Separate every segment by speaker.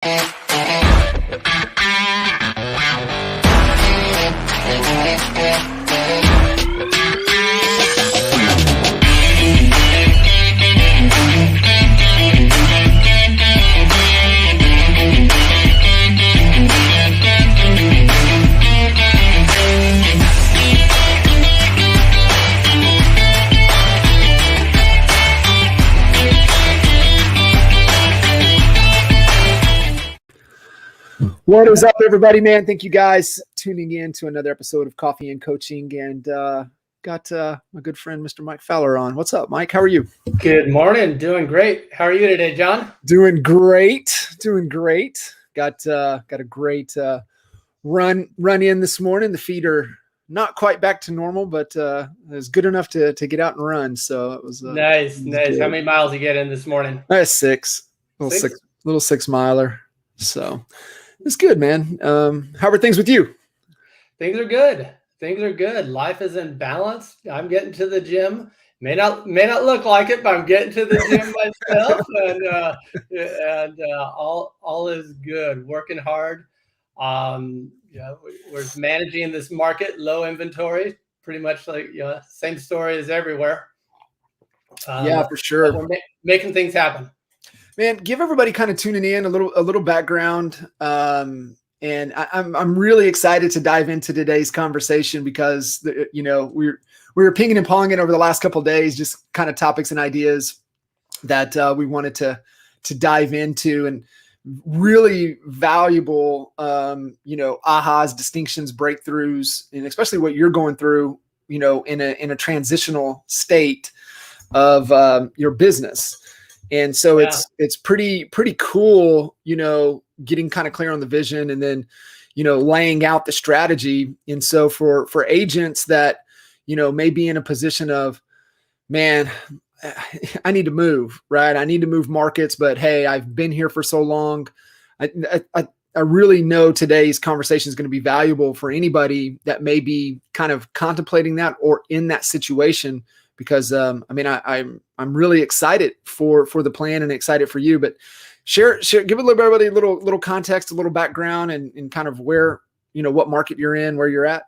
Speaker 1: What is up, everybody, man? Thank you guys tuning in to another episode of Coffee and Coaching, and got my good friend, Mr. Mike Fowler on. What's up, Mike? How are you?
Speaker 2: Good morning. Doing great. How are you today, John?
Speaker 1: Doing great. Got a great run in this morning. The feet are not quite back to normal, but it was good enough to get out and run. So it was
Speaker 2: nice.
Speaker 1: Good.
Speaker 2: How many miles did you get in this morning?
Speaker 1: Six. Little 6 miler. So it's good, man. How are things with you?
Speaker 2: Things are good. Life is in balance. I'm getting to the gym. May not look like it, but I'm getting to the gym myself, and all is good. Working hard. We're managing this market, low inventory, pretty much like same story as everywhere.
Speaker 1: Yeah, for sure.
Speaker 2: We're making things happen.
Speaker 1: Man, give everybody kind of tuning in a little background. And I'm really excited to dive into today's conversation because we were pinging and ponging over the last couple of days, just kind of topics and ideas that we wanted to dive into, and really valuable ahas, distinctions, breakthroughs, and especially what you're going through, in a transitional state of your business. And so it's pretty cool, getting kind of clear on the vision and then, laying out the strategy. And so for agents that, may be in a position of, man, I need to move, right? I need to move markets, but hey, I've been here for so long. I really know today's conversation is going to be valuable for anybody that may be kind of contemplating that or in that situation. Because I'm really excited for the plan and excited for you. But share, give everybody a little context, a little background, and kind of where what market you're in, where you're at.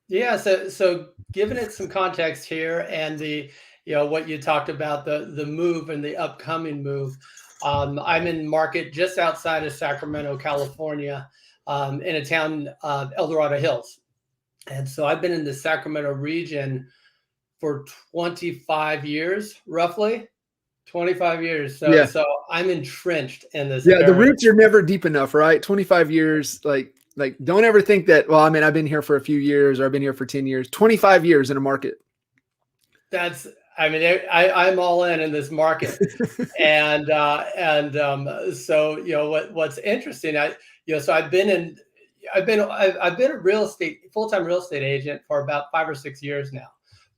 Speaker 2: Yeah, so giving it some context here, and the what you talked about, the move and the upcoming move. I'm in market just outside of Sacramento, California, in a town of El Dorado Hills, and so I've been in the Sacramento region for 25 years, roughly 25 years. So I'm entrenched in this.
Speaker 1: Yeah. The roots are never deep enough, right? 25 years. Like don't ever think that, well, I've been here for a few years or I've been here for 10 years, 25 years in a market.
Speaker 2: I'm all in this market. So what's interesting, so I've been a full-time real estate agent for about 5 or 6 years now.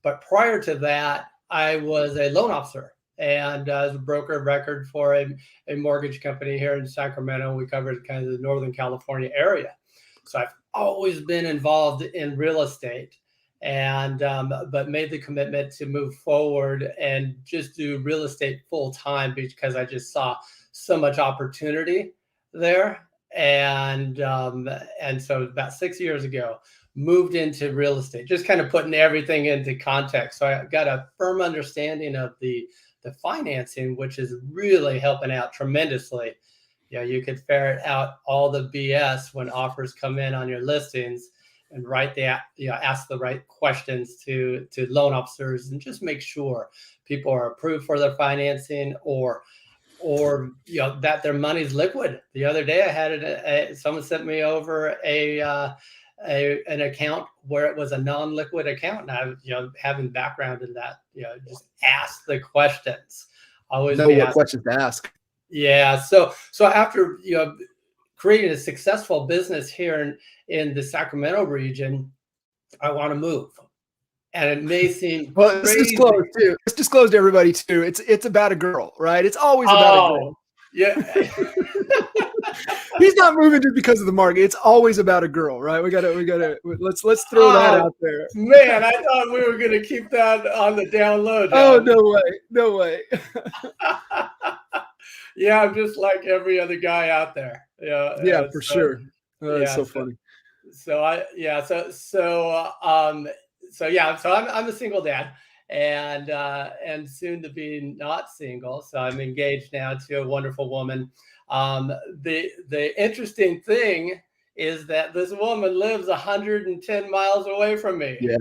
Speaker 2: But prior to that, I was a loan officer and I was a broker of record for a mortgage company here in Sacramento. We covered kind of the Northern California area. So I've always been involved in real estate, and but made the commitment to move forward and just do real estate full time because I just saw so much opportunity there. And so about 6 years ago, moved into real estate, just kind of putting everything into context. So I got a firm understanding of the financing, which is really helping out tremendously. You could ferret out all the BS when offers come in on your listings and ask the right questions to loan officers and just make sure people are approved for their financing or that their money's liquid. The other day I had someone sent me over an account where it was a non-liquid account, and I having background in that, just ask the questions. Always
Speaker 1: know what questions to ask.
Speaker 2: Yeah. So after creating a successful business here in the Sacramento region, I want to move. And it may seem
Speaker 1: well, crazy. Let's disclose to everybody too. It's about a girl, right? It's always about a girl.
Speaker 2: Yeah.
Speaker 1: He's not moving just because of the market. It's always about a girl, right? We gotta let's throw that out there.
Speaker 2: Man, I thought we were gonna keep that on the down low.
Speaker 1: Oh, no way.
Speaker 2: Yeah, I'm just like every other guy out there. Yeah,
Speaker 1: Yeah, for sure. It's
Speaker 2: yeah,
Speaker 1: so funny.
Speaker 2: so I yeah, so yeah, so I'm a single dad and soon to be not single. So I'm engaged now to a wonderful woman. The interesting thing is that this woman lives 110 miles away from me
Speaker 1: Yeah.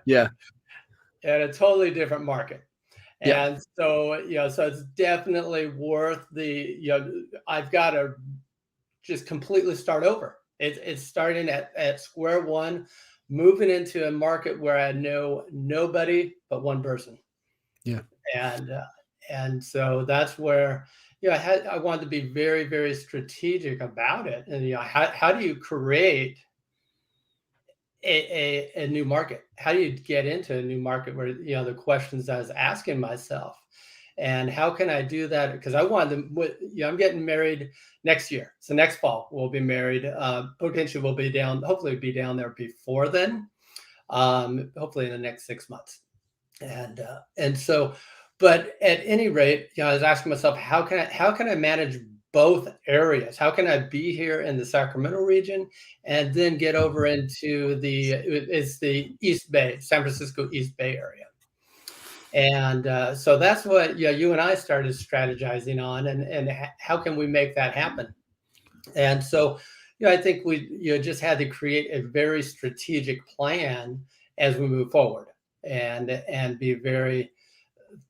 Speaker 1: Yeah.
Speaker 2: in a totally different market.
Speaker 1: Yeah.
Speaker 2: And so, so it's definitely worth I've got to just completely start over. It's starting at square one, moving into a market where I know nobody but one person.
Speaker 1: Yeah.
Speaker 2: And and so that's where I wanted to be very, very strategic about it. And how do you create a new market? How do you get into a new market where the questions I was asking myself? And how can I do that? Because I wanted to, I'm getting married next year. So next fall we'll be married. Potentially we'll be down, hopefully be down there before then. Hopefully in the next 6 months. And so, but at any rate, I was asking myself, how can I manage both areas? How can I be here in the Sacramento region and then get over into it's the East Bay, San Francisco East Bay area? And so that's what you and I started strategizing on, and how can we make that happen? And so, I think we just had to create a very strategic plan as we move forward, and be very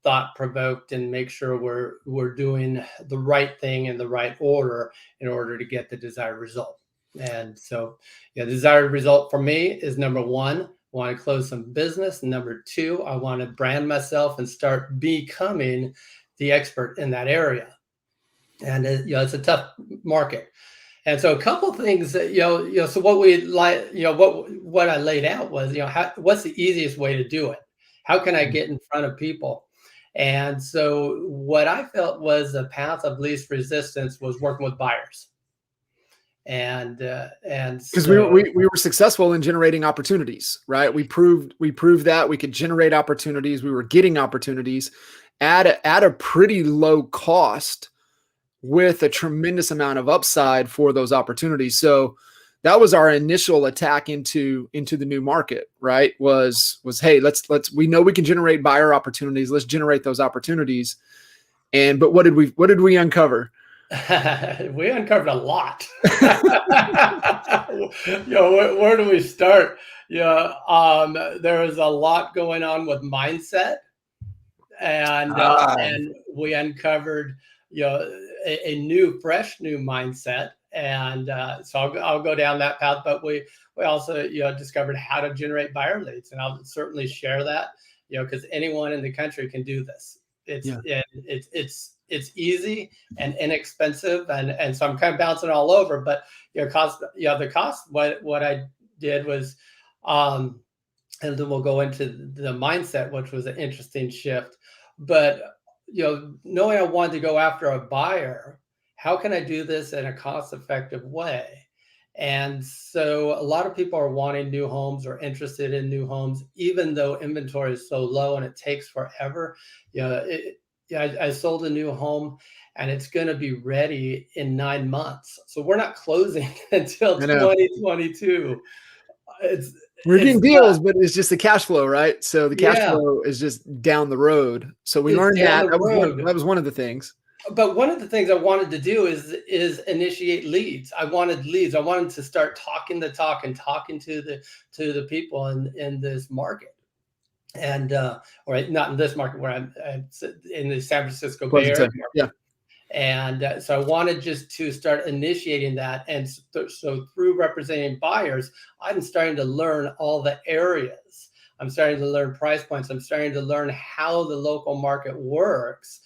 Speaker 2: thought provoked and make sure we're doing the right thing in the right order in order to get the desired result. And so, the desired result for me is number one, I want to close some business. Number two, I want to brand myself and start becoming the expert in that area. And it's a tough market. And so a couple things that so what we like, what I laid out was, what's the easiest way to do it? How can I get in front of people? And so what I felt was the path of least resistance was working with buyers. And
Speaker 1: Because
Speaker 2: so
Speaker 1: we were successful in generating opportunities, right? We proved that we could generate opportunities. We were getting opportunities at a pretty low cost with a tremendous amount of upside for those opportunities. So that was our initial attack into the new market, right? Was hey, let's we know we can generate buyer opportunities. Let's generate those opportunities. But what did we uncover?
Speaker 2: we uncovered a lot. Where do we start? There was a lot going on with mindset, and we uncovered a new, fresh, new mindset. And so I'll go down that path. But we also discovered how to generate buyer leads, and I'll certainly share that because anyone in the country can do this. It's easy and inexpensive, and so I'm kind of bouncing all over. But the cost. What I did was, and then we'll go into the mindset, which was an interesting shift. But knowing I wanted to go after a buyer, how can I do this in a cost-effective way? And so a lot of people are wanting new homes or interested in new homes, even though inventory is so low and it takes forever. I sold a new home and it's going to be ready in 9 months. So we're not closing until 2022.
Speaker 1: We're getting deals, but it's just the cash flow, right? So the cash flow is just down the road. So we learned that. That was one of the things.
Speaker 2: But one of the things I wanted to do is initiate leads. I wanted leads. I wanted to start talking the talk and talking to the people in this market. And or not in this market where I'm in the San Francisco Bay Area.
Speaker 1: Yeah.
Speaker 2: And so I wanted just to start initiating that. And so through representing buyers, I'm starting to learn all the areas. I'm starting to learn price points. I'm starting to learn how the local market works,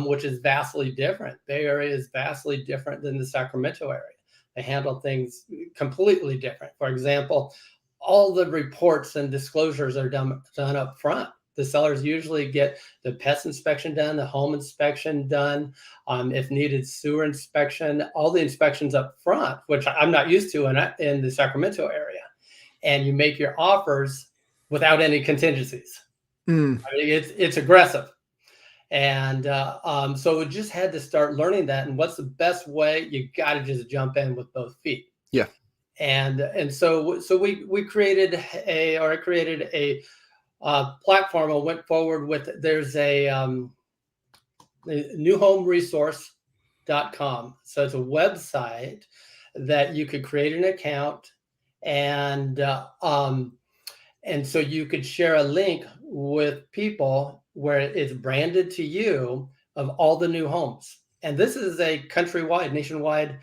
Speaker 2: which is vastly different. Bay Area is vastly different than the Sacramento area. They handle things completely different. For example, all the reports and disclosures are done up front. The sellers usually get the pest inspection done, the home inspection done, if needed, sewer inspection, all the inspections up front, which I'm not used to in the Sacramento area. And you make your offers without any contingencies. I mean, it's aggressive. And so we just had to start learning that. And what's the best way? You got to just jump in with both feet.
Speaker 1: Yeah.
Speaker 2: And so we created I created a platform. I went forward with, there's a newhomeresource.com. So it's a website that you could create an account, and so you could share a link with people where it's branded to you of all the new homes. And this is a countrywide, nationwide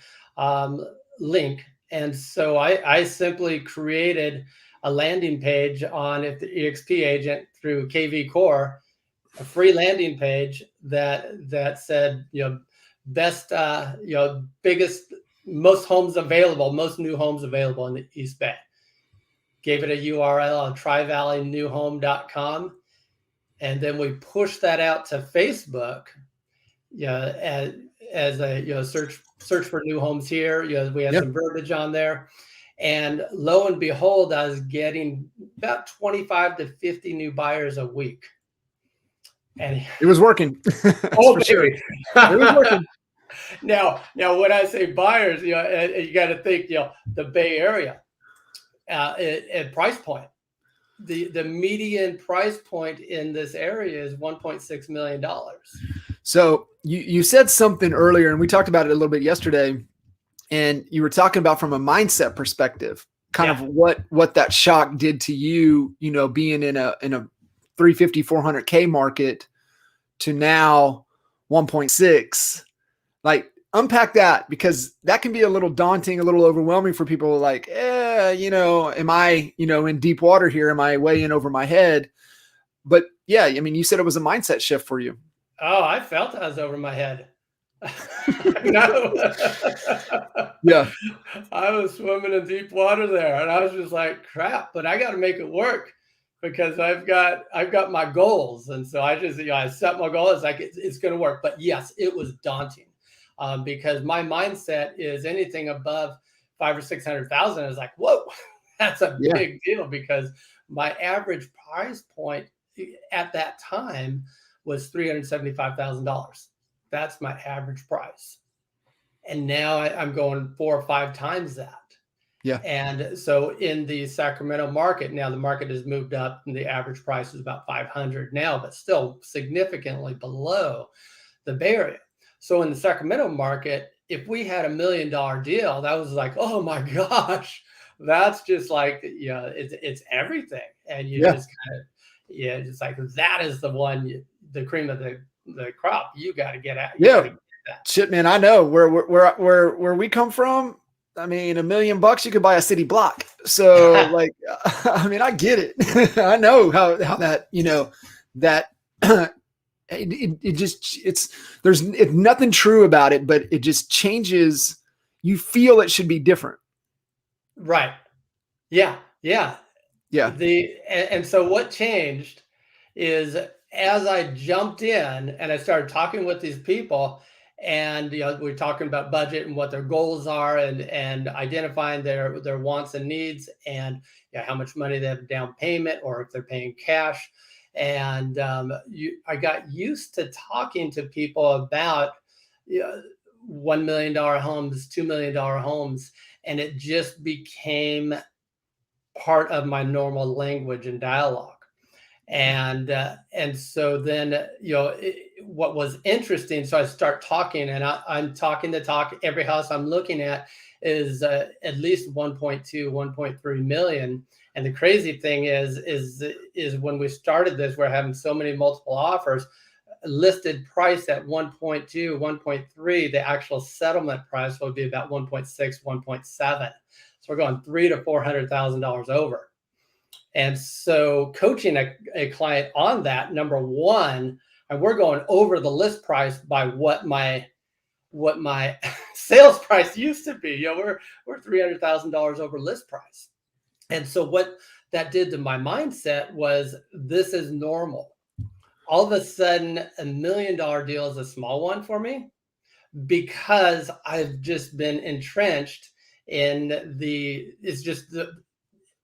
Speaker 2: link. And so I simply created a landing page on the EXP agent through KV Core, a free landing page that said, best, biggest, most homes available, most new homes available in the East Bay. Gave it a URL on trivalleynewhome.com. And then we pushed that out to Facebook, as a search for new homes here. We had some verbiage on there. And lo and behold, I was getting about 25 to 50 new buyers a week. And
Speaker 1: it was working.
Speaker 2: Oh, baby.
Speaker 1: Sure. It was working.
Speaker 2: Now, when I say buyers, you got to think, the Bay Area at price point. The median price point in this area is $1.6 million.
Speaker 1: So you said something earlier, and we talked about it a little bit yesterday, and you were talking about from a mindset perspective, kind of what that shock did to you, being in a 350, 400K market to now 1.6. Like, unpack that, because that can be a little daunting, a little overwhelming for people. Like, am I, in deep water here? Am I way in over my head? But yeah, I mean, you said it was a mindset shift for you.
Speaker 2: Oh, I felt I was over my head. No.
Speaker 1: Yeah.
Speaker 2: I was swimming in deep water there, and I was just like, crap, but I got to make it work, because I've got my goals. And so I just, I set my goal. It's like, it's going to work. But yes, it was daunting, because my mindset is anything above 500,000 or 600,000 is like, whoa, that's a big deal, because my average price point at that time was $375,000. That's my average price. And now I'm going 4 or 5 times that.
Speaker 1: Yeah.
Speaker 2: And so in the Sacramento market, now the market has moved up, and the average price is about 500 now, but still significantly below the Bay Area. So in the Sacramento market, if we had $1 million deal, that was like, oh my gosh, that's just like, it's everything. And you just kind of, just like, that is the one, the cream of the crop. You got to get at.
Speaker 1: Shit, man. I know where we come from. I mean, $1 million, you could buy a city block. So like, I mean, I get it. I know how that, that there's nothing true about it, but it just changes. You feel it should be different.
Speaker 2: Right. Yeah. And so what changed is, as I jumped in and I started talking with these people, and we're talking about budget and what their goals are, and identifying their wants and needs, and how much money they have down payment, or if they're paying cash. And I got used to talking to people about $1 million homes, $2 million homes, and it just became part of my normal language and dialogue. And so then, what was interesting, so I start talking, and I'm talking the talk. Every house I'm looking at is at least 1.2, 1.3 million. And the crazy thing is when we started this, we're having so many multiple offers, listed price at 1.2, 1.3. The actual settlement price will be about 1.6, 1.7. So we're going $300,000 to $400,000 over. And so coaching a client on that, number one, and we're going over the list price by what my sales price used to be. We're $300,000 over list price. And so what that did to my mindset was, this is normal. All of a sudden, $1 million deal is a small one for me, because I've just been entrenched in the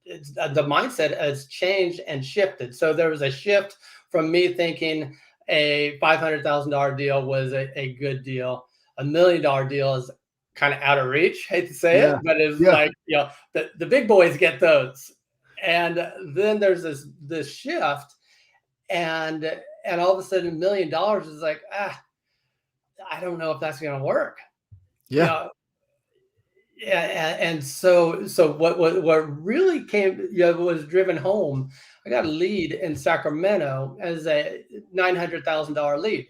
Speaker 2: mindset has changed and shifted. So there was a shift from me thinking a $500,000 deal was a good deal. $1 million deal is kind of out of reach. Hate to say it, but it's like, the big boys get those. And then there's this shift, and all of a sudden $1 million is like, I don't know if that's going to work. Yeah. And so what really came, was driven home. I got a lead in Sacramento as a $900,000 lead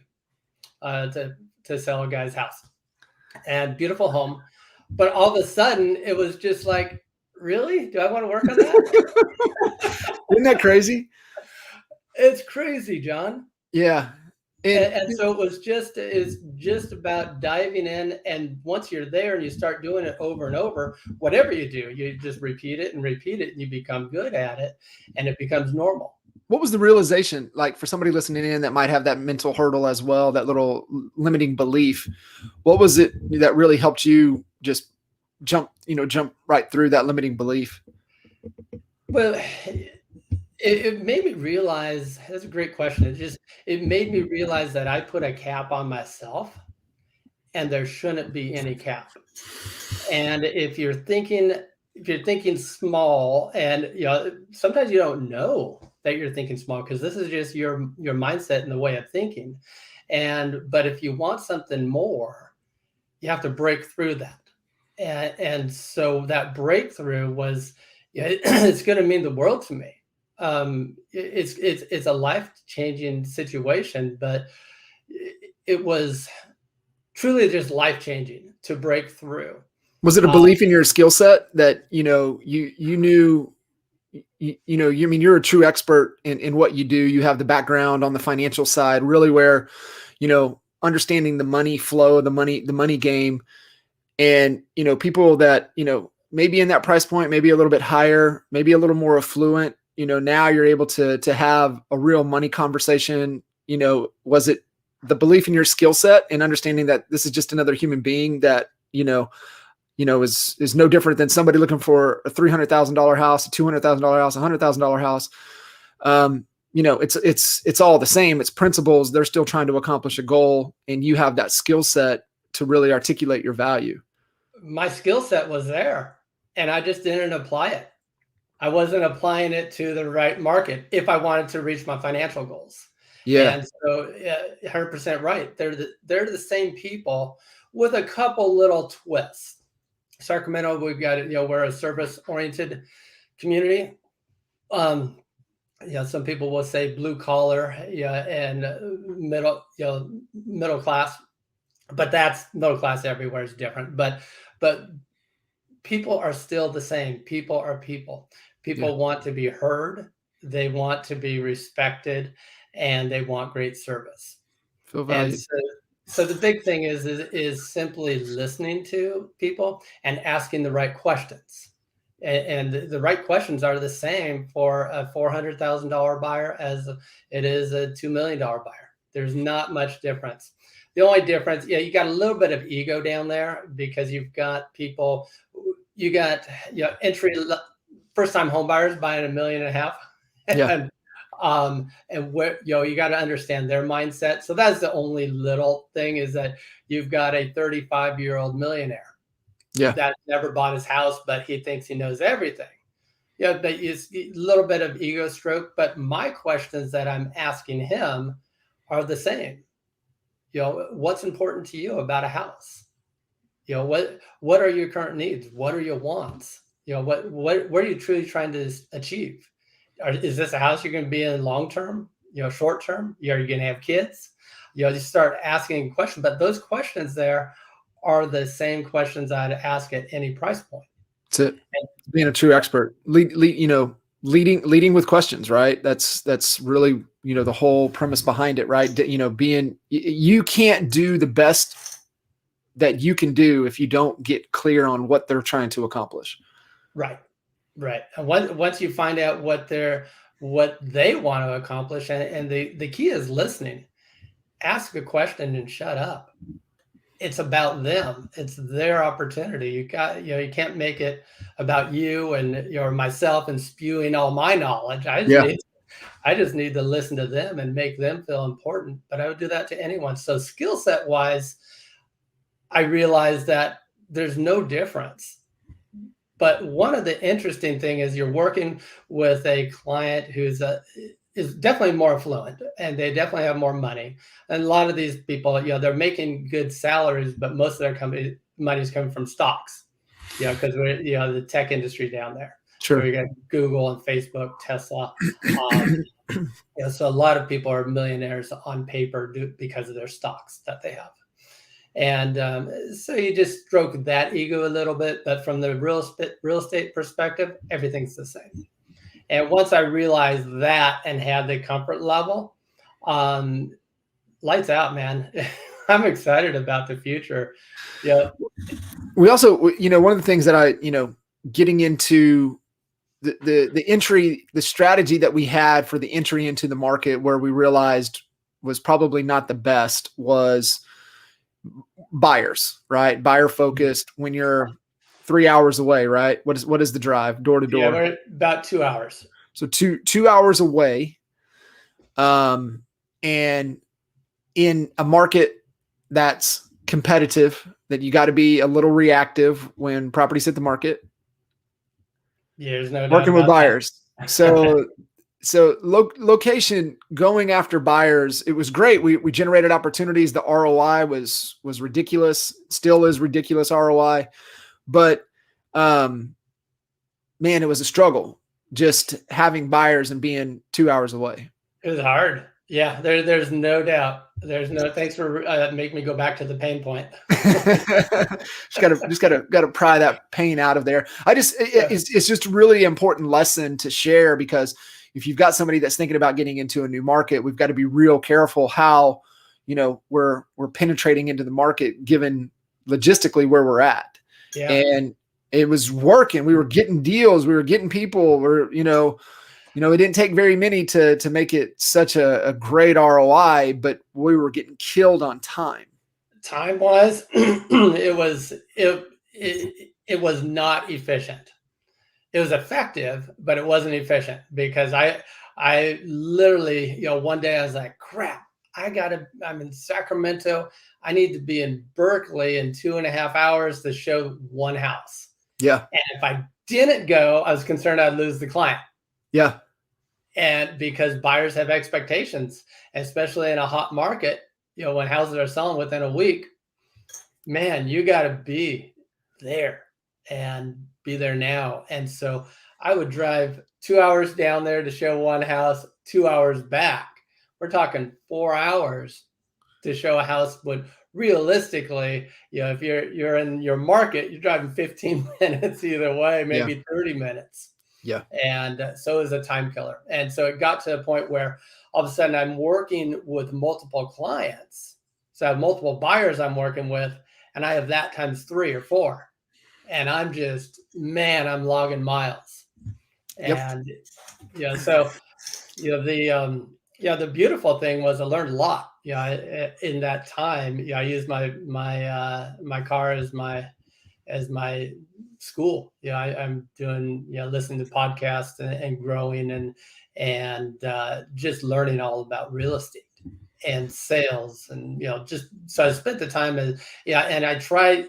Speaker 2: to sell a guy's house, and beautiful home. But all of a sudden it was just like, really? Do I want to work on that?
Speaker 1: Isn't that crazy?
Speaker 2: It's crazy, John.
Speaker 1: Yeah.
Speaker 2: And so it's just about diving in. And once you're there and you start doing it over and over, whatever you do, you just repeat it, and you become good at it, and it becomes normal.
Speaker 1: What was the realization like for somebody listening in that might have that mental hurdle as well, that little limiting belief? What was it that really helped you just jump right through that limiting belief?
Speaker 2: Well, it made me realize, that's a great question. It made me realize that I put a cap on myself, and there shouldn't be any cap. And if you're thinking small, and sometimes you don't know that you're thinking small, because this is just your mindset and the way of thinking. But if you want something more, you have to break through that. And so that breakthrough was, it's going to mean the world to me. It's a life-changing situation, but it was truly just life-changing to break through.
Speaker 1: Was it a belief in your skill set that, you knew, you're a true expert in what you do. You have the background on the financial side, really, where, understanding the money flow, the money game, and, people that, maybe in that price point, maybe a little bit higher, maybe a little more affluent, now you're able to have a real money conversation. Was it the belief in your skill set and understanding that this is just another human being that, is no different than somebody looking for a $300,000 house, a $200,000 house, $100,000 house. It's all the same. It's principles. They're still trying to accomplish a goal, and you have that skill set to really articulate your value.
Speaker 2: My skill set was there, and I just didn't apply it. I wasn't applying it to the right market if I wanted to reach my financial goals.
Speaker 1: Yeah.
Speaker 2: And so 100% right. They're the same people with a couple little twists. Sacramento, we've got, we're a service-oriented community. Some people will say blue collar, and middle class, but that's middle class everywhere is different. But people are still the same. People are people. People want to be heard. They want to be respected, and they want great service.
Speaker 1: Feel valued.
Speaker 2: And so the big thing is simply listening to people and asking the right questions. And the right questions are the same for a $400,000 buyer as it is a $2 million buyer. There's not much difference. The only difference, you got a little bit of ego down there, because you've got people, first-time home buyers buying $1.5 million.
Speaker 1: Yeah.
Speaker 2: And where, you got to understand their mindset. So that's the only little thing, is that you've got a 35-year-old millionaire that never bought his house, but he thinks he knows everything. But it's a little bit of ego stroke. But my questions that I'm asking him are the same. What's important to you about a house? What are your current needs? What are your wants? What are you truly trying to achieve? Is this a house you're going to be in long-term, short term? Are you going to have kids? You start asking questions, but those questions there are the same questions I'd ask at any price point.
Speaker 1: To being a true expert, leading with questions, right? That's really, the whole premise behind it, right? You can't do the best that you can do if you don't get clear on what they're trying to accomplish.
Speaker 2: Right. And once you find out what they want to accomplish, and the key is listening. Ask a question and shut up. It's about them. It's their opportunity. You can't make it about you and myself and spewing all my knowledge. I just need I just need to listen to them and make them feel important. But I would do that to anyone. So skill set wise, I realized that there's no difference. But one of the interesting thing is you're working with a client who's is definitely more affluent, and they definitely have more money. And a lot of these people, they're making good salaries, but most of their money is coming from stocks. Because we're the tech industry down there.
Speaker 1: Sure.
Speaker 2: Where you got Google and Facebook, Tesla. So a lot of people are millionaires on paper because of their stocks that they have. And so you just stroke that ego a little bit, but from the real estate perspective, everything's the same. And once I realized that and had the comfort level, lights out, man. I'm excited about the future. Yeah.
Speaker 1: We also, one of the things that I, getting into the entry, the strategy that we had for the entry into the market, where we realized was probably not the best, was buyers, right? Buyer focused. When you're 3 hours away, right? What is the drive door to door?
Speaker 2: Yeah, we're about 2 hours.
Speaker 1: So two hours away. And in a market that's competitive, that you got to be a little reactive when properties hit the market.
Speaker 2: Yeah, there's no doubt
Speaker 1: working with
Speaker 2: about
Speaker 1: buyers. So location, going after buyers, it was great. We generated opportunities. The ROI was ridiculous, still is ridiculous ROI, but man, it was a struggle just having buyers and being 2 hours away.
Speaker 2: It was hard. Yeah, there's no doubt. Thanks for making me go back to the pain point.
Speaker 1: just gotta pry that pain out of there. It's just a really important lesson to share, because if you've got somebody that's thinking about getting into a new market, we've got to be real careful how, we're penetrating into the market, given logistically where we're at.
Speaker 2: Yeah.
Speaker 1: And it was working. We were getting deals. We were getting people. It didn't take very many to make it such a great ROI, but we were getting killed on time.
Speaker 2: Time wise, it was not efficient. It was effective, but it wasn't efficient, because I literally, one day I was like, crap, I'm in Sacramento. I need to be in Berkeley in 2.5 hours to show one house.
Speaker 1: Yeah.
Speaker 2: And if I didn't go, I was concerned I'd lose the client.
Speaker 1: Yeah.
Speaker 2: And because buyers have expectations, especially in a hot market, when houses are selling within a week, man, you got to be there and be there now. And so I would drive 2 hours down there to show one house, 2 hours back. We're talking 4 hours to show a house. But realistically, if you're in your market, you're driving 15 minutes either way, maybe 30 minutes.
Speaker 1: Yeah.
Speaker 2: And so it was a time killer. And so it got to a point where all of a sudden I'm working with multiple clients. So I have multiple buyers I'm working with, and I have that times 3 or 4. And I'm just, I'm logging miles. And, so, the beautiful thing was I learned a lot, in that time. I used my car as my school. I'm doing, listening to podcasts and growing and just learning all about real estate and sales. And, so I spent the time and I try,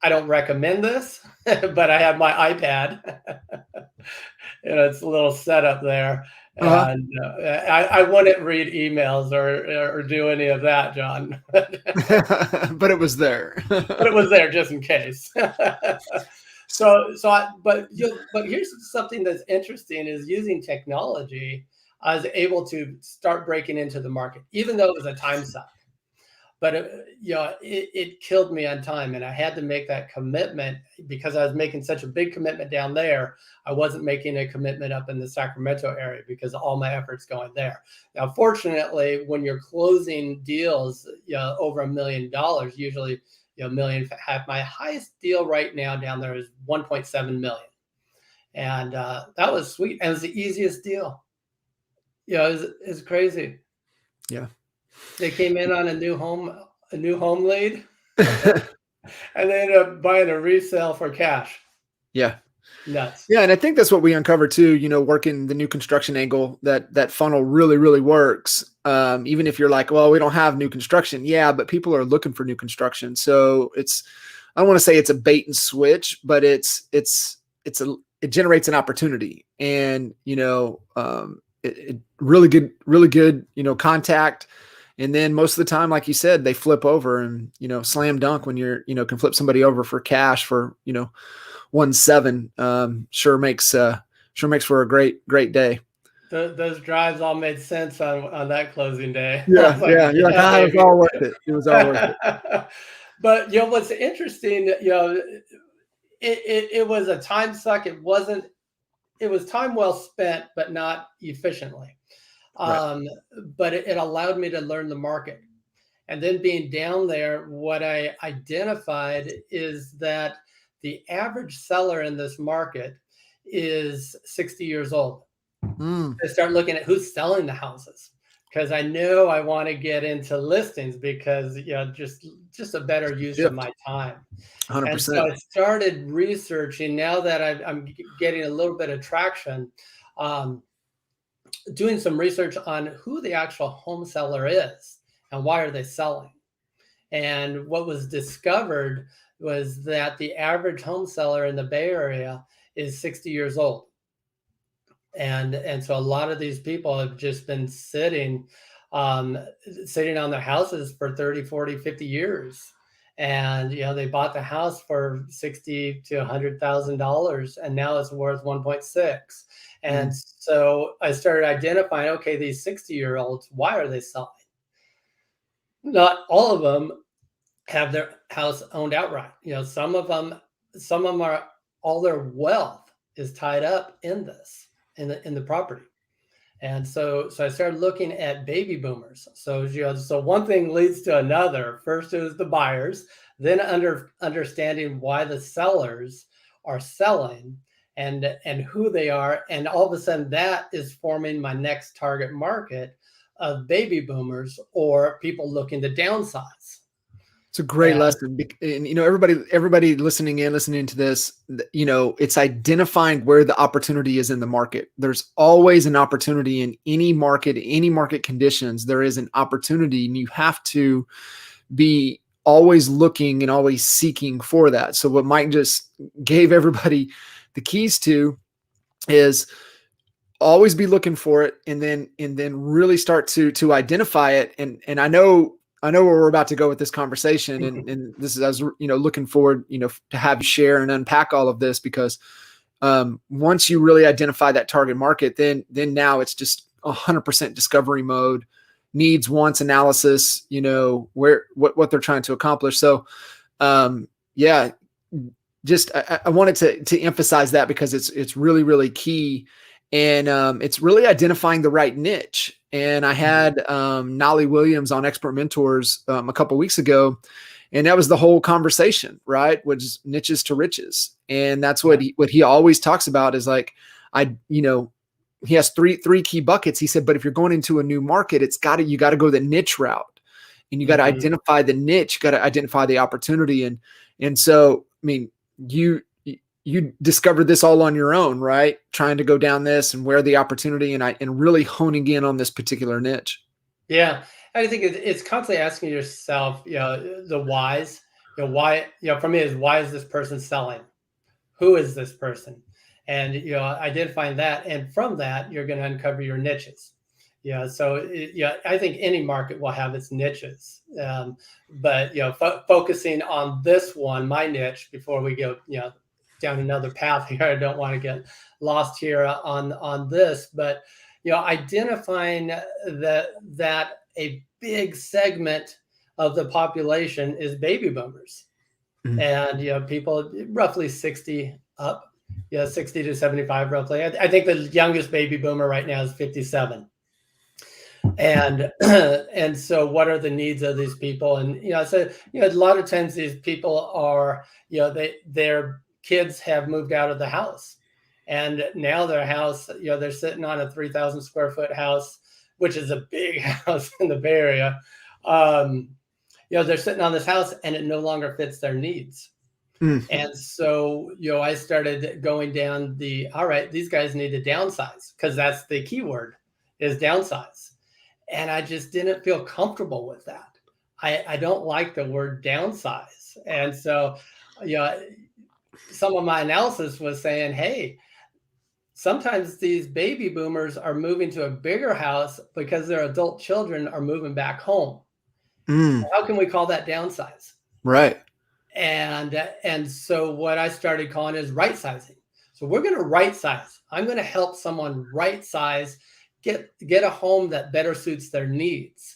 Speaker 2: I don't recommend this, but I have my iPad. It's a little setup there.
Speaker 1: Uh-huh.
Speaker 2: And I wouldn't read emails or do any of that, John.
Speaker 1: But it was there.
Speaker 2: But it was there just in case. But here's something that's interesting: is using technology. I was able to start breaking into the market, even though it was a time suck. But it killed me on time, and I had to make that commitment because I was making such a big commitment down there. I wasn't making a commitment up in the Sacramento area because all my efforts going there. Now, fortunately, when you're closing deals, over $1 million, usually, million. My highest deal right now down there is 1.7 million, and that was sweet, and it was the easiest deal. It was crazy.
Speaker 1: Yeah. They
Speaker 2: came in on a new home lead, and they ended up buying a resale for cash.
Speaker 1: Yeah.
Speaker 2: Nuts.
Speaker 1: Yeah, and I think that's what we uncovered too. Working the new construction angle, that funnel really, really works. Even if you're like, well, we don't have new construction, yeah, but people are looking for new construction. So I don't want to say it's a bait and switch, but it generates an opportunity, and it really good, contact. And then most of the time, like you said, they flip over, and slam dunk when can flip somebody over for cash for 1.7. Sure makes for a great day.
Speaker 2: Those drives all made sense on that closing day.
Speaker 1: Yeah,
Speaker 2: Like,
Speaker 1: yeah. You're like, it was all worth it. It was all worth it.
Speaker 2: But what's interesting, it was a time suck. It was time well spent, but not efficiently.
Speaker 1: Right.
Speaker 2: But it allowed me to learn the market. And then being down there, what I identified is that the average seller in this market is 60 years old. I start looking at who's selling the houses, because I know I want to get into listings, because just a better use of my time.
Speaker 1: 100%.
Speaker 2: And so I started researching. Now that I'm getting a little bit of traction, doing some research on who the actual home seller is and why are they selling. And what was discovered was that the average home seller in the Bay Area is 60 years old. And so a lot of these people have just been sitting on their houses for 30, 40, 50 years. And, they bought the house for $60,000 to $100,000, and now it's worth 1.6. And so I started identifying, okay, these 60-year-olds, why are they selling? Not all of them have their house owned outright. Some of them are, all their wealth is tied up in this, in the property. And so I started looking at baby boomers. So so one thing leads to another. First it was the buyers, then understanding why the sellers are selling and who they are, and all of a sudden that is forming my next target market of baby boomers, or people looking to downsize.
Speaker 1: It's a great lesson. And, everybody listening to this, it's identifying where the opportunity is in the market. There's always an opportunity in any market conditions. There is an opportunity, and you have to be always looking and always seeking for that. So what Mike just gave everybody the keys to is always be looking for it, and then really start to identify it. And I know where we're about to go with this conversation, and this is, I was looking forward to have you share and unpack all of this, because once you really identify that target market, then now it's just 100% discovery mode, needs, wants analysis, what they're trying to accomplish. So just I wanted to emphasize that, because it's really, really key. And it's really identifying the right niche. And I had Nolly Williams on Expert Mentors a couple of weeks ago, and that was the whole conversation, right? Which is niches to riches. And that's what he always talks about, is like, he has three key buckets. He said, but if you're going into a new market, you got to go the niche route, and you got to identify the niche, you got to identify the opportunity. And so, I mean, you discovered this all on your own, right? Trying to go down this and where the opportunity, and really honing in on this particular niche.
Speaker 2: Yeah. I think it's constantly asking yourself, the whys, why, for me is, why is this person selling? Who is this person? And, identifying that. And from that, you're going to uncover your niches. So I think any market will have its niches. But, focusing on this one, my niche, before we go, down another path here. I don't want to get lost here on this, but identifying that a big segment of the population is baby boomers, and people roughly 60 up, 60 to 75 roughly. I think the youngest baby boomer right now is 57. And so what are the needs of these people? And so a lot of times these people are their kids have moved out of the house, and now their house, they're sitting on a 3,000 square foot house, which is a big house in the Bay Area. They're sitting on this house, and it no longer fits their needs.
Speaker 1: Mm.
Speaker 2: And so, I started going down all right, these guys need to downsize, because that's the key word, is downsize. And I just didn't feel comfortable with that. I don't like the word downsize. And so, some of my analysis was saying, hey, sometimes these baby boomers are moving to a bigger house because their adult children are moving back home.
Speaker 1: Mm.
Speaker 2: How can we call that downsize?
Speaker 1: Right.
Speaker 2: And so what I started calling is right sizing. So we're going to right size. I'm going to help someone right size, get a home that better suits their needs.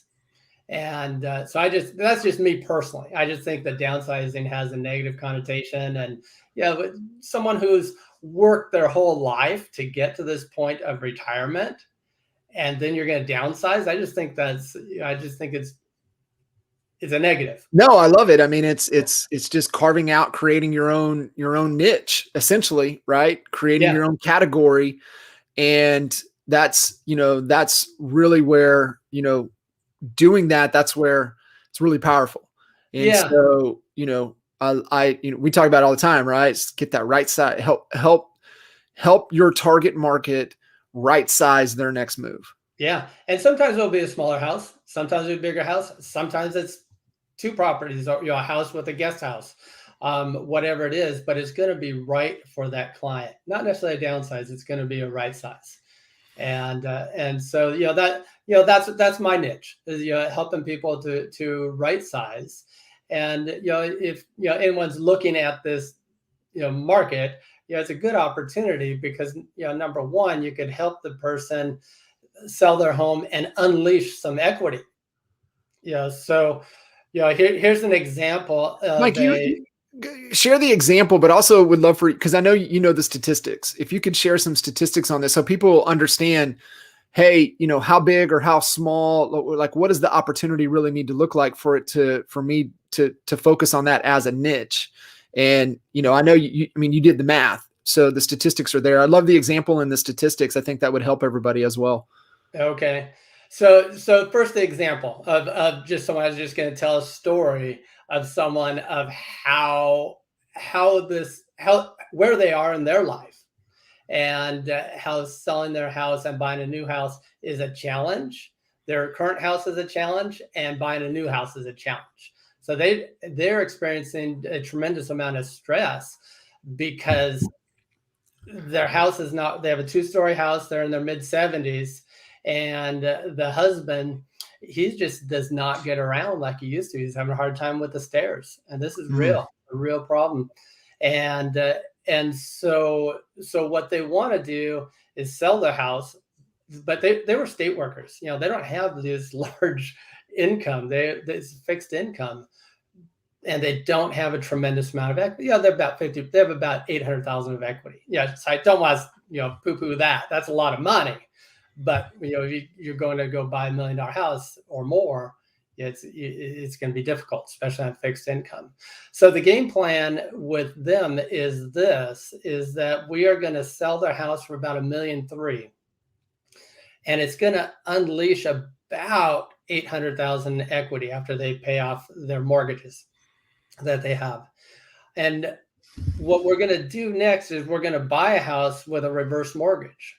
Speaker 2: And so that's just me personally. I just think that downsizing has a negative connotation. And but someone who's worked their whole life to get to this point of retirement, and then you're going to downsize. I just think it's a negative.
Speaker 1: No, I love it. I mean, it's just carving out, creating your own niche, essentially, right? Creating
Speaker 2: Yeah.
Speaker 1: your own category. And that's really where, doing that, that's where it's really powerful. And
Speaker 2: Yeah.
Speaker 1: so, we talk about it all the time, right? Get that right side, help your target market right size their next move.
Speaker 2: Yeah. And sometimes it'll be a smaller house. Sometimes it'll be a bigger house. Sometimes it's two properties, or a house with a guest house, whatever it is, but it's going to be right for that client. Not necessarily a downsize. It's going to be a right size. And so, that's my niche, is, helping people to right size. And, if, anyone's looking at this, market, it's a good opportunity because, number one, you could help the person sell their home and unleash some equity. So, here's an example of
Speaker 1: Mike, you share the example, but also would love for, because I know you know the statistics. If you could share some statistics on this so people understand, hey, how big or how small, like what does the opportunity really need to look like for me to focus on that as a niche? And, I know you did the math, so the statistics are there. I love the example and the statistics. I think that would help everybody as well.
Speaker 2: Okay. So first, the example of just someone, I was just going to tell a story of someone, of how where they are in their life, and how selling their house and buying a new house is a challenge. Their current house is a challenge, and buying a new house is a challenge. So they're experiencing a tremendous amount of stress because their house is not, they have a 2-story house. They're in their mid-70s. And the husband, he just does not get around like he used to. He's having a hard time with the stairs. And this is a real problem. And so what they want to do is sell their house, but they were state workers. They don't have this large income. It's fixed income. And they don't have a tremendous amount of equity. They're about 50. They have about 800,000 of equity. So I don't want to, poo-poo that. That's a lot of money. But if you're going to go buy $1 million house or more, it's going to be difficult, especially on fixed income. So the game plan with them is that we are going to sell their house for about $1.3 million, and it's going to unleash about 800,000 equity after they pay off their mortgages that they have. And what we're going to do next is we're going to buy a house with a reverse mortgage.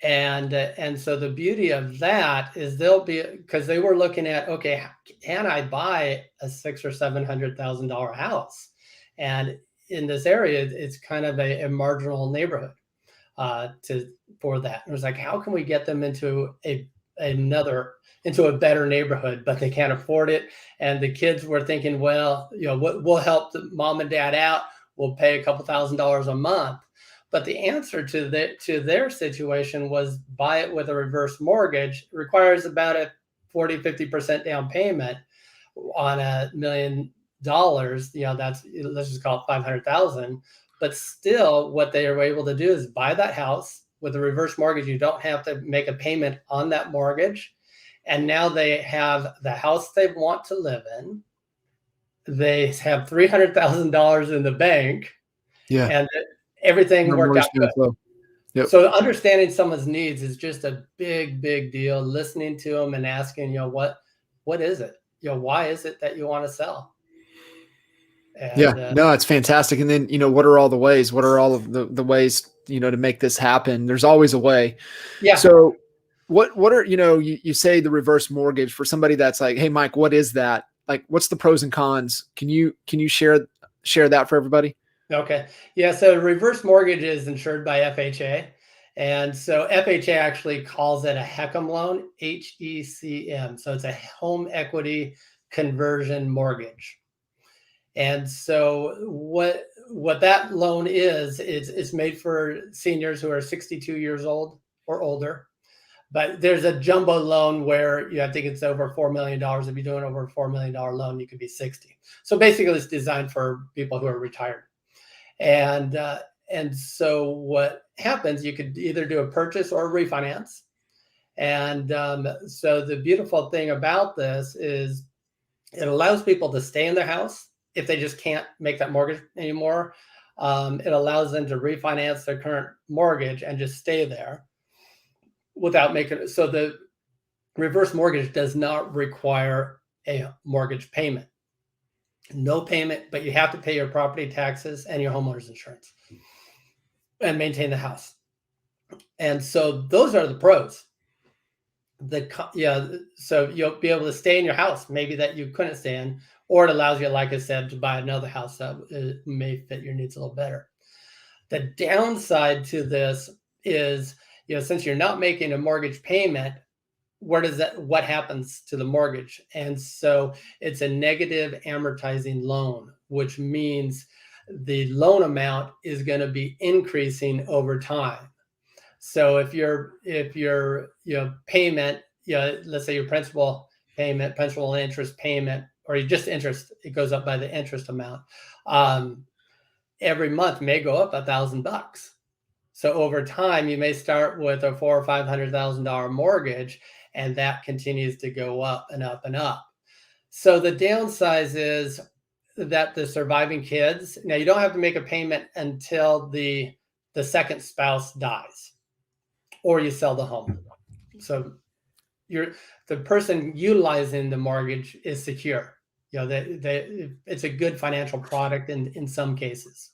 Speaker 2: And so the beauty of that is because they were looking at, okay, can I buy a $600,000 or $700,000 house? And in this area, it's kind of a marginal neighborhood for that. It was like, how can we get them into a better neighborhood, but they can't afford it? And the kids were thinking, well, we'll help the mom and dad out. We'll pay a couple $1,000s a month. But the answer to their situation was buy it with a reverse mortgage. It requires about a 40-50% down payment on $1 million. That's, let's just call it 500,000. But still, what they were able to do is buy that house with a reverse mortgage. You don't have to make a payment on that mortgage. And now they have the house they want to live in. They have $300,000 in the bank.
Speaker 1: Yeah.
Speaker 2: And everything worked out good.
Speaker 1: Yep.
Speaker 2: So understanding someone's needs is just a big, big deal. Listening to them and asking, what is it? Why is it that you want to sell?
Speaker 1: Yeah,
Speaker 2: And
Speaker 1: no, it's fantastic. And then, what are all the ways? What are all of the ways, to make this happen? There's always a way.
Speaker 2: yeah,
Speaker 1: So what are, you say the reverse mortgage for somebody that's like, hey, Mike, what is that? Like, what's the pros and cons? Can you share that for everybody?
Speaker 2: okay, yeah. So reverse mortgage is insured by FHA, and so FHA actually calls it a HECM loan, HECM. So it's a home equity conversion mortgage. And so what that loan is it's made for seniors who are 62 years old or older. But there's a jumbo loan where I think it's over $4 million. If you're doing over a $4 million loan, you could be 60. So basically, it's designed for people who are retired. And so what happens? You could either do a purchase or a refinance. And so the beautiful thing about this is it allows people to stay in their house if they just can't make that mortgage anymore. It allows them to refinance their current mortgage and just stay there without making it. So the reverse mortgage does not require a mortgage payment. No payment, but you have to pay your property taxes and your homeowner's insurance and maintain the house. And so those are the pros. So you'll be able to stay in your house, maybe that you couldn't stay in, or it allows you, like I said, to buy another house that may fit your needs a little better. The downside to this is, since you're not making a mortgage payment, what happens to the mortgage? And so it's a negative amortizing loan, which means the loan amount is going to be increasing over time. So if your payment, let's say your principal payment, principal and interest payment, or you just interest, it goes up by the interest amount. Every month may go up $1,000. So over time, you may start with a $400,000 or $500,000 mortgage, and that continues to go up and up and up. So the downside is that the surviving kids, now you don't have to make a payment until the second spouse dies or you sell the home. So the person utilizing the mortgage is secure. It's a good financial product in some cases.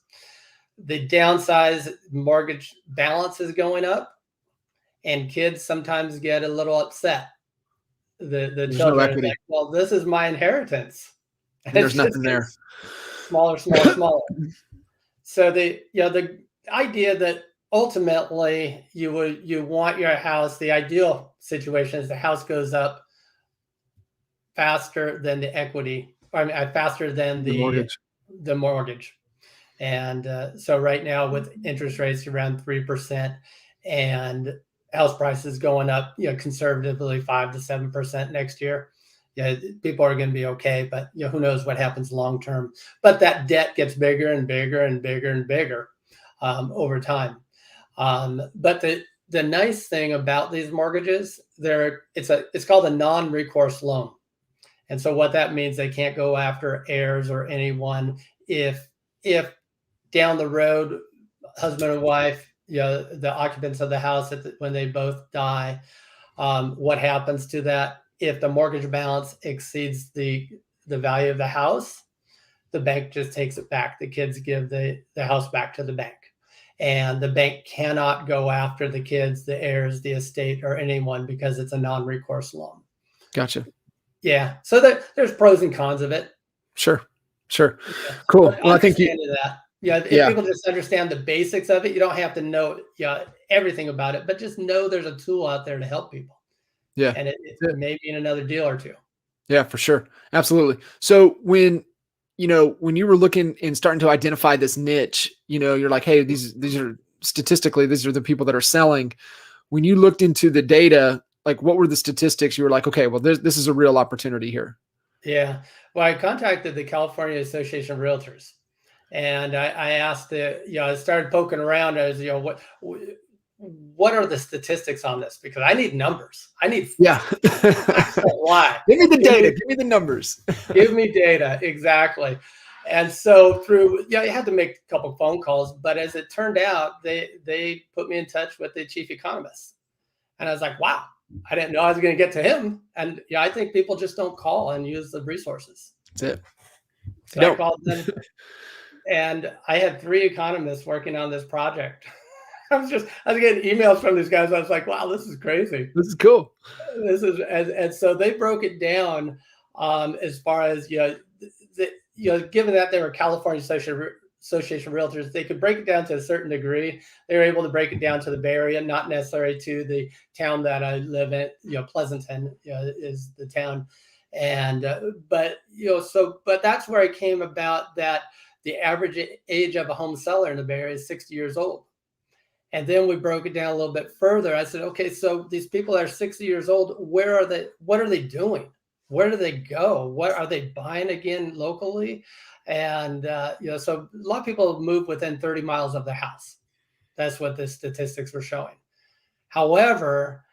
Speaker 2: The downside, mortgage balance is going up, and kids sometimes get a little upset. The children are like, well, this is my inheritance.
Speaker 1: And there's nothing there.
Speaker 2: Smaller. So the idea that ultimately you want your house, the ideal situation is the house goes up faster than the equity, faster than the mortgage. And so right now with interest rates around 3% and house prices going up, conservatively 5 to 7% next year, people are going to be okay. But who knows what happens long term? But that debt gets bigger and bigger and bigger and bigger over time. But the nice thing about these mortgages, it's called a non-recourse loan. And so what that means, they can't go after heirs or anyone if down the road, husband and wife, the occupants of the house, when they both die, what happens to that? If the mortgage balance exceeds the value of the house, the bank just takes it back. The kids give the house back to the bank. And the bank cannot go after the kids, the heirs, the estate, or anyone because it's a non-recourse loan.
Speaker 1: Gotcha.
Speaker 2: Yeah. So there's pros and cons of it.
Speaker 1: Sure. Yeah. Cool. Well, I think
Speaker 2: that. If people just understand the basics of it, you don't have to know everything about it, but just know there's a tool out there to help people.
Speaker 1: Yeah.
Speaker 2: And it may be in another deal or two.
Speaker 1: Yeah, for sure. Absolutely. So when you were looking and starting to identify this niche, you're like, hey, these are statistically, these are the people that are selling. When you looked into the data, like what were the statistics? You were like, okay, well, this is a real opportunity here.
Speaker 2: Yeah. Well, I contacted the California Association of Realtors, and I asked I started poking around as, what are the statistics on this? Because I need numbers. I need why.
Speaker 1: Give me the data. Give me the numbers.
Speaker 2: Give me data. Exactly. And so I had to make a couple of phone calls, but as it turned out, they put me in touch with the chief economist. And I was like, wow, I didn't know I was going to get to him. And I think people just don't call and use the resources.
Speaker 1: That's it.
Speaker 2: So I called them, and I had 3 economists working on this project. I was getting emails from these guys. I was like, wow, this is crazy.
Speaker 1: This is cool.
Speaker 2: And so they broke it down as far as, given that they were California Association of Realtors, they could break it down to a certain degree. They were able to break it down to the Bay Area, not necessarily to the town that I live in. Pleasanton is the town. And, but that's where it came about, that the average age of a home seller in the Bay Area is 60 years old. And then we broke it down a little bit further. I said, okay, so these people that are 60 years old, where are they? What are they doing? Where do they go? What are they buying again locally? And, so a lot of people move within 30 miles of their house. That's what the statistics were showing. However,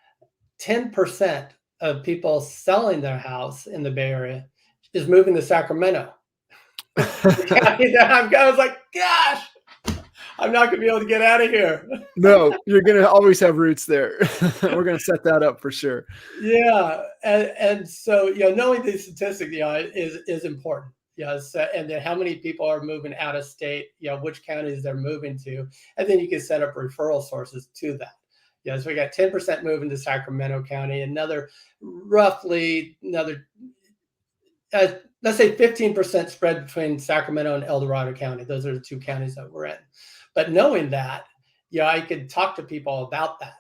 Speaker 2: 10% of people selling their house in the Bay Area is moving to Sacramento. I was like, gosh, I'm not going to be able to get out of here.
Speaker 1: No, you're going to always have roots there. We're going to set that up for sure.
Speaker 2: Yeah. And so, knowing these statistics, is important. Yes. And then how many people are moving out of state, which counties they're moving to. And then you can set up referral sources to that. So we got 10% moving to Sacramento County, roughly let's say 15% spread between Sacramento and El Dorado County. Those are the 2 counties that we're in. But knowing that, I could talk to people about that,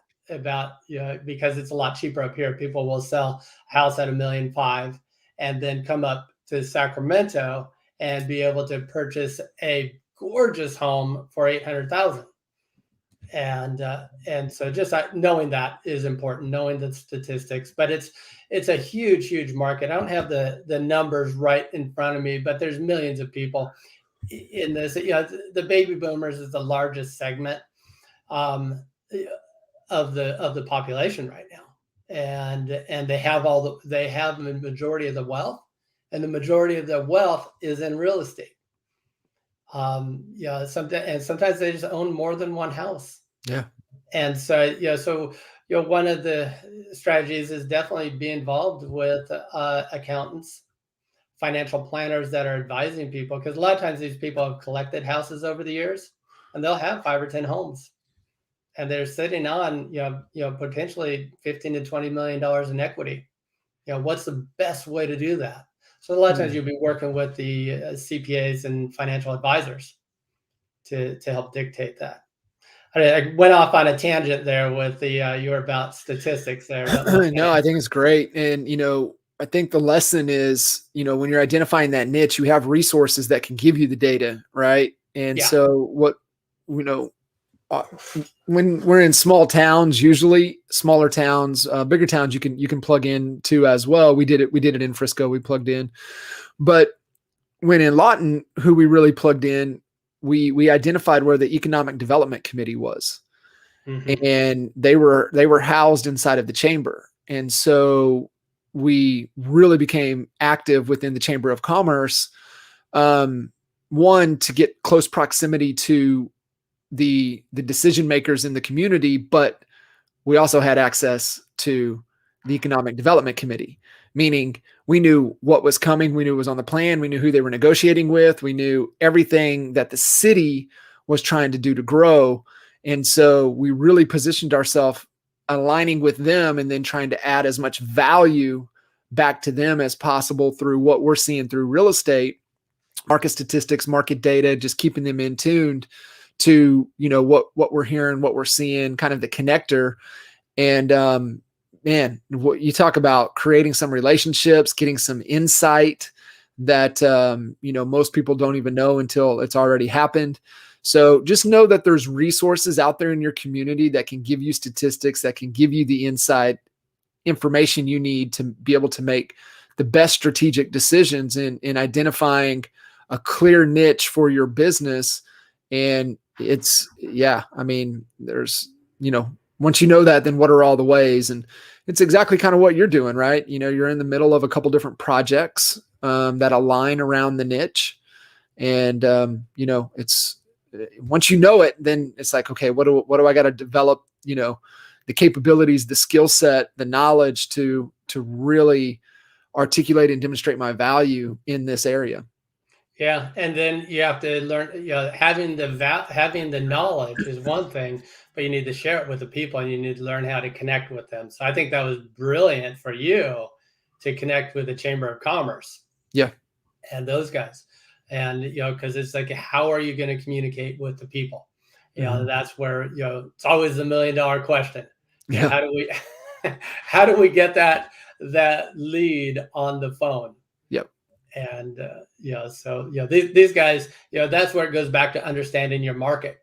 Speaker 2: because it's a lot cheaper up here. People will sell a house at $1.5 million and then come up to Sacramento and be able to purchase a gorgeous home for $800,000. And so just knowing that is important, knowing the statistics, but it's a huge, huge market. I don't have the numbers right in front of me, but there's millions of people in this. The baby boomers is the largest segment of the population right now, and they have the majority of the wealth, and the majority of the wealth is in real estate. Sometimes they just own more than one house.
Speaker 1: Yeah.
Speaker 2: And so, one of the strategies is definitely be involved with accountants, financial planners that are advising people, because a lot of times these people have collected houses over the years, and they'll have 5 or 10 homes, and they're sitting on, potentially $15 to $20 million in equity. What's the best way to do that? So a lot of times you'll be working with the CPAs and financial advisors to help dictate that. I went off on a tangent there with you were about statistics there.
Speaker 1: No, I think it's great. And, I think the lesson is, when you're identifying that niche, you have resources that can give you the data, right? And so when we're in small towns, usually smaller towns, bigger towns, you can plug in to as well. We did it in Frisco. We plugged in, but when in Lawton, who we really plugged in, we identified where the Economic Development Committee was, and they were housed inside of the chamber. And so we really became active within the Chamber of Commerce. One, to get close proximity to the decision makers in the community, but we also had access to the Economic Development Committee, meaning we knew what was coming. We knew it was on the plan. We knew who they were negotiating with. We knew everything that the city was trying to do to grow. And so we really positioned ourselves aligning with them and then trying to add as much value back to them as possible through what we're seeing through real estate, market statistics, market data, just keeping them in tuned to, what we're hearing, what we're seeing, kind of the connector. And, man, what you talk about creating some relationships, getting some insight that, most people don't even know until it's already happened. So just know that there's resources out there in your community that can give you statistics, that can give you the inside information you need to be able to make the best strategic decisions in identifying a clear niche for your business. And there's, once you know that, then what are all the ways? And it's exactly kind of what you're doing, right? You're in the middle of a couple different projects that align around the niche. And, it's, once you know it, then it's like, okay, what do I got to develop, the capabilities, the skill set, the knowledge to really articulate and demonstrate my value in this area.
Speaker 2: Yeah, and then you have to learn. Having the knowledge is one thing, but you need to share it with the people, and you need to learn how to connect with them. So I think that was brilliant for you to connect with the Chamber of Commerce.
Speaker 1: Yeah,
Speaker 2: and those guys, and because it's like, how are you going to communicate with the people? That's where it's always the $1 million question.
Speaker 1: Yeah.
Speaker 2: How do we how do we get that lead on the phone?
Speaker 1: Yep.
Speaker 2: And these guys, that's where it goes back to understanding your market.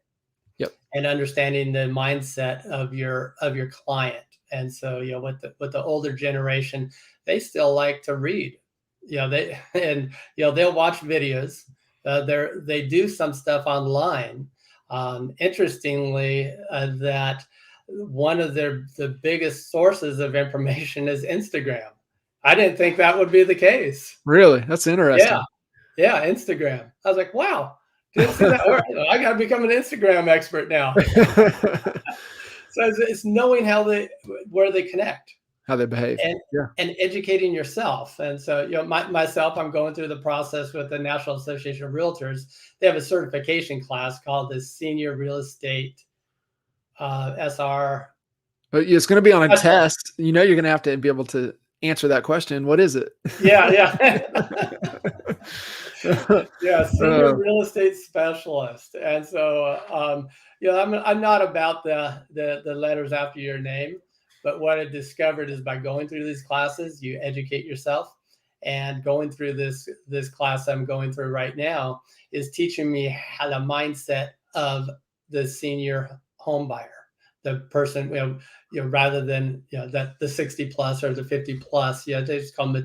Speaker 1: Yep.
Speaker 2: And understanding the mindset of your client. And so with the older generation, they still like to read. They'll watch videos. They do some stuff online. Interestingly, that one of the biggest sources of information is Instagram. I didn't think that would be the case.
Speaker 1: Really? That's interesting.
Speaker 2: Yeah, Instagram. I was like, wow, didn't see that. I got to become an Instagram expert now. So it's knowing where they connect,
Speaker 1: how they behave,
Speaker 2: and educating yourself. And so, myself, I'm going through the process with the National Association of Realtors. They have a certification class called the Senior Real Estate SR.
Speaker 1: But it's going to be on a test. You're going to have to be able to answer that question. What is it?
Speaker 2: Yeah. Senior real estate specialist. And so, I'm not about the letters after your name, but what I discovered is by going through these classes, you educate yourself. And going through this class I'm going through right now is teaching me how the mindset of the senior home buyer, the person, rather than that the 60 plus or the 50 plus, they just call them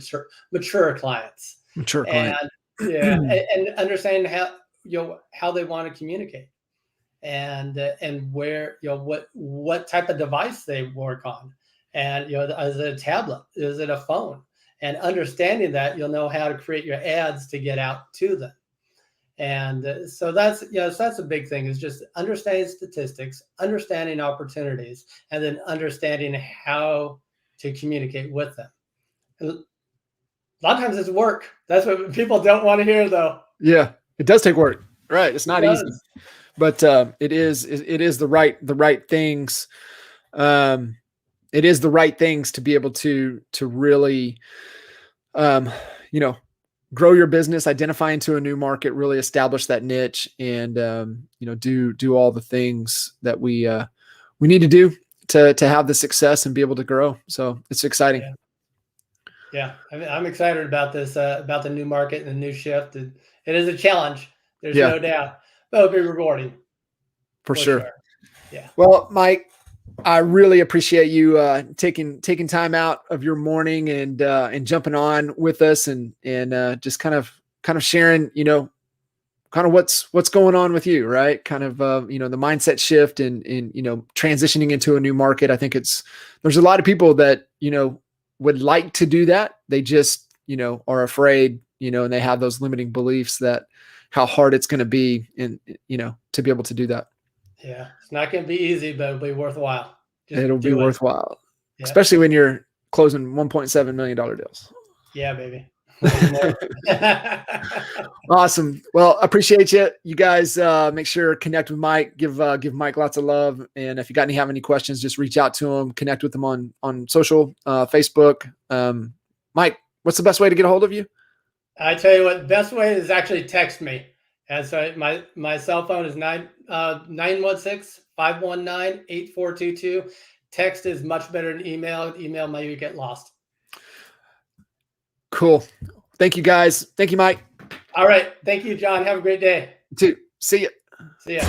Speaker 2: mature clients.
Speaker 1: Mature client.
Speaker 2: And understanding how they want to communicate, and where what type of device they work on, and is it a tablet, is it a phone, and understanding that, you'll know how to create your ads to get out to them. And so that's a big thing, is just understanding statistics, understanding opportunities, and then understanding how to communicate with them. And a lot of times it's work. That's what people don't want to hear, though.
Speaker 1: Yeah, it does take work. Right. It's not easy, but it is the right things. It is the right things to be able to really, grow your business, identify into a new market, really establish that niche, and do all the things that we need to do to have the success and be able to grow. So it's exciting.
Speaker 2: Yeah. I'm excited about this, about the new market and the new shift. It is a challenge. There's no doubt, but it'll be rewarding.
Speaker 1: For sure.
Speaker 2: Yeah.
Speaker 1: Well, Mike, I really appreciate you taking time out of your morning and jumping on with us and just kind of sharing, kind of what's going on with you, right? Kind of the mindset shift and transitioning into a new market. I think there's a lot of people that would like to do that. They just are afraid, and they have those limiting beliefs that how hard it's going to be, and to be able to do that.
Speaker 2: Yeah, it's not going to be easy, but it'll be worthwhile.
Speaker 1: It'll be worthwhile, especially when you're closing $1.7 million deals.
Speaker 2: Yeah, baby.
Speaker 1: Awesome. Well, appreciate you. You guys make sure to connect with Mike. Give Mike lots of love. And if you have any questions, just reach out to him. Connect with him on social, Facebook. Mike, what's the best way to get a hold of you?
Speaker 2: I tell you what, the best way is actually text me. And so my cell phone is 916-519-8422. Text is much better than email. Email might get lost.
Speaker 1: Cool. Thank you, guys. Thank you, Mike.
Speaker 2: All right. Thank you, John. Have a great day.
Speaker 1: You too. See ya.
Speaker 2: See ya.